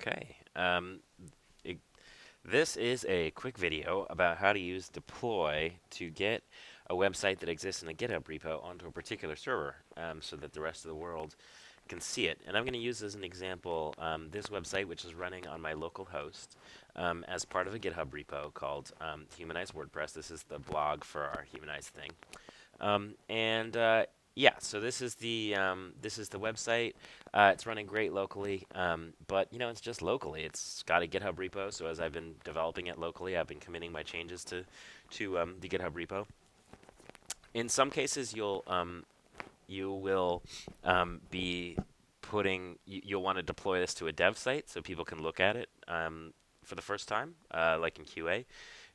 Okay. It, this is a quick video about how to use deploy to get a website that exists in a GitHub repo onto a particular server so that the rest of the world can see it. And I'm going to use as an example this website, which is running on my local host as part of a GitHub repo called Humanize WordPress. This is the blog for our Humanize thing. Yeah, so this is the website. It's running great locally, but it's just locally. It's got a GitHub repo. So as I've been developing it locally, I've been committing my changes to the GitHub repo. In some cases, you will be you'll want to deploy this to a dev site so people can look at it for the first time, like in QA.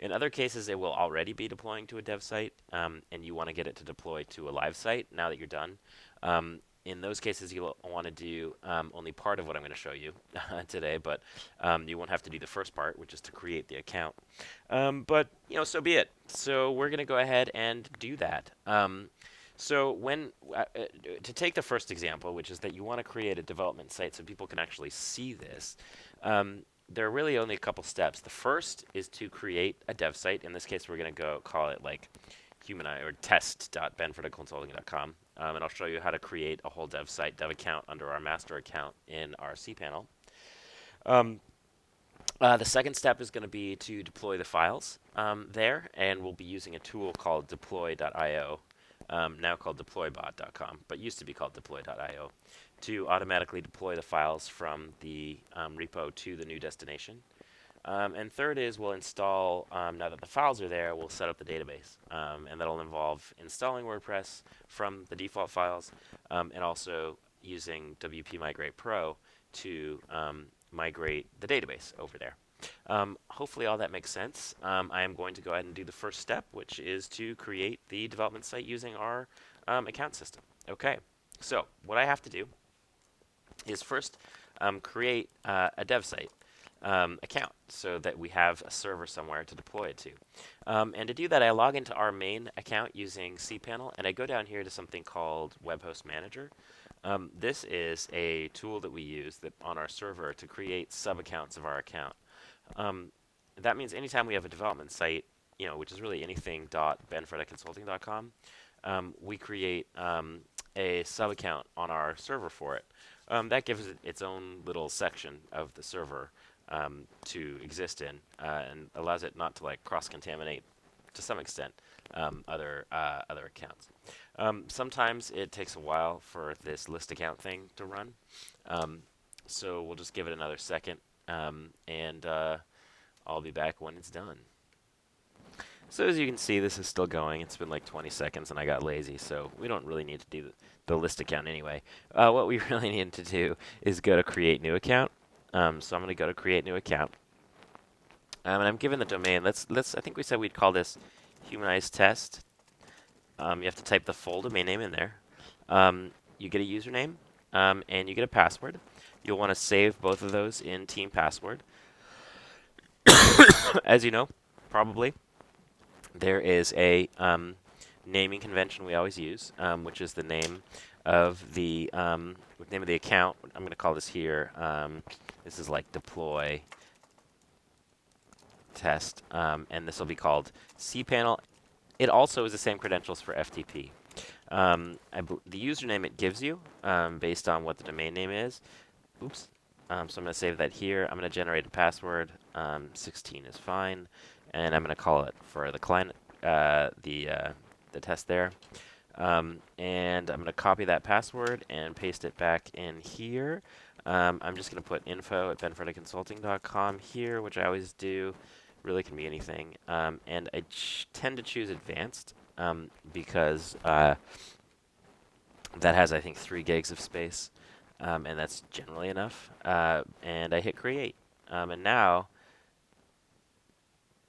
In other cases, it will already be deploying to a dev site, and you want to get it to deploy to a live site now that you're done. In those cases, you'll want to do only part of what I'm going to show you today, but you won't have to do the first part, which is to create the account. But so be it. So we're going to go ahead and do that. So to take the first example, which is that you want to create a development site so people can actually see this, there are really only a couple steps. The first is to create a dev site. In this case, we're going to go call it like humanize or test.benfordconsulting.com, and I'll show you how to create a whole dev site, dev account under our master account in our cPanel. The second step is going to be to deploy the files there, and we'll be using a tool called deploy.io. Now called deploybot.com, but used to be called deploy.io, to automatically deploy the files from the repo to the new destination. And third is we'll install, now that the files are there, we'll set up the database. And that'll involve installing WordPress from the default files and also using WP Migrate Pro to migrate the database over there. Hopefully all that makes sense. I am going to go ahead and do the first step, which is to create the development site using our account system. Okay, so what I have to do is first create a dev site account so that we have a server somewhere to deploy it to. And to do that, I log into our main account using cPanel, and I go down here to something called Web Host Manager. This is a tool that we use on our server to create sub-accounts of our account. That means anytime we have a development site, which is really anything.benfordconsulting.com, we create a sub-account on our server for it. That gives it its own little section of the server to exist in, and allows it not to cross-contaminate to some extent other accounts. Sometimes it takes a while for this list account thing to run, so we'll just give it another second, and I'll be back when it's done. So as you can see, this is still going. It's been like 20 seconds and I got lazy, so we don't really need to do the list account anyway. What we really need to do is go to create new account. So I'm going to go to create new account. And I'm given the domain. I think we said we'd call this Humanize Test. You have to type the full domain name in there. You get a username and you get a password. You'll want to save both of those in team password. As you know, probably, there is a naming convention we always use, which is the name of the account. I'm going to call this here. This is like deploy test, and this will be called cPanel. It also is the same credentials for FTP. The username it gives you, based on what the domain name is. Oops. So I'm going to save that here. I'm going to generate a password. 16 is fine, and I'm going to call it for the client the test there. And I'm going to copy that password and paste it back in here. I'm just going to put info@benfordconsulting.com here, which I always do. Really can be anything. And I tend to choose advanced because that has, I think, 3 gigs of space. And that's generally enough. And I hit create. And now,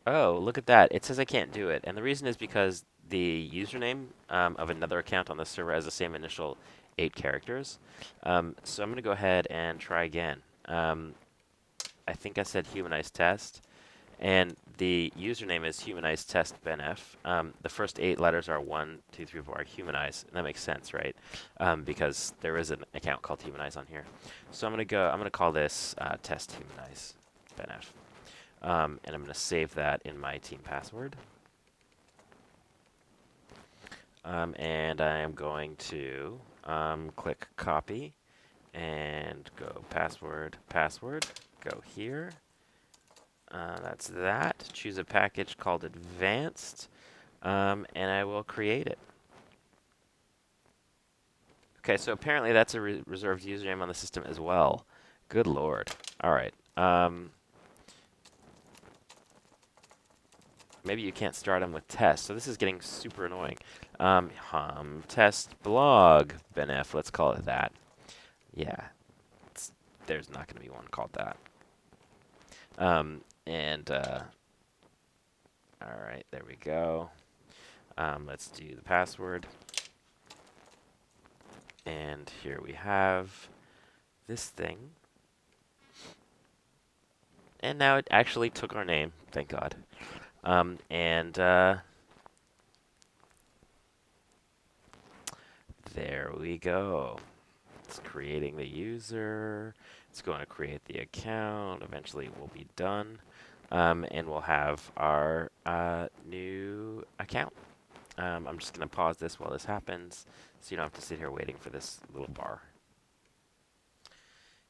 oh, look at that. It says I can't do it. And the reason is because the username of another account on the server has the same initial 8 characters. So I'm going to go ahead and try again. I think I said humanize test. And the username is humanizedtestbenf. The first 8 letters are 1, 2, 3, 4 are humanize, and that makes sense, right? Because there is an account called humanize on here. So I'm gonna call this test humanizebenf, and I'm gonna save that in my team password. And I am going to click copy and go password, go here. That's that. Choose a package called advanced, and I will create it. Okay, so apparently that's a reserved username on the system as well. Good lord. All right. Maybe you can't start them with test, so this is getting super annoying. Test blog benef, let's call it that. Yeah, there's not going to be one called that. And all right, there we go. Let's do the password. And here we have this thing. And now it actually took our name, thank God. There we go. It's creating the user. It's going to create the account. Eventually, we'll be done. And we'll have our new account. I'm just going to pause this while this happens so you don't have to sit here waiting for this little bar.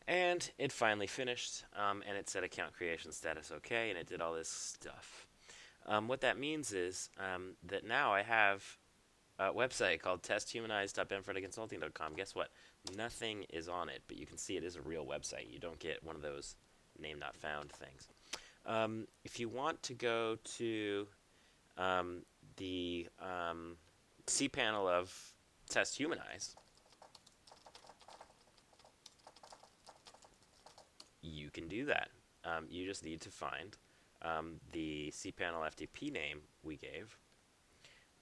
And it finally finished, and it said account creation status okay, and it did all this stuff. What that means is that now I have a website called testhumanized.benfredaconsulting.com. Guess what? Nothing is on it, but you can see it is a real website. You don't get one of those name not found things. If you want to go to the cPanel of Test Humanize, you can do that. You just need to find the cPanel FTP name we gave,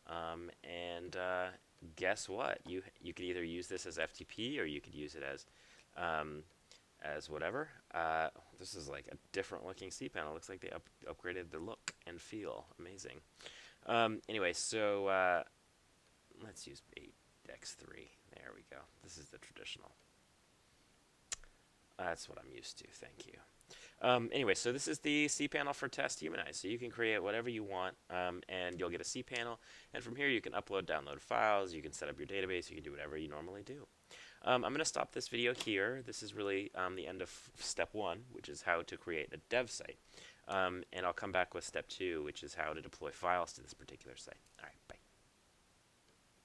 and guess what? You could either use this as FTP or you could use it as whatever. This is like a different looking cPanel. Looks like they upgraded the look and feel. Amazing. Anyway, so let's use 8x3. There we go. This is the traditional. That's what I'm used to. Thank you. Anyway, so this is the cPanel for Test Humanize. So you can create whatever you want, and you'll get a cPanel. And from here, you can upload, download files. You can set up your database. You can do whatever you normally do. I'm going to stop this video here. This is really the end of step 1, which is how to create a dev site. And I'll come back with step 2, which is how to deploy files to this particular site. All right, bye.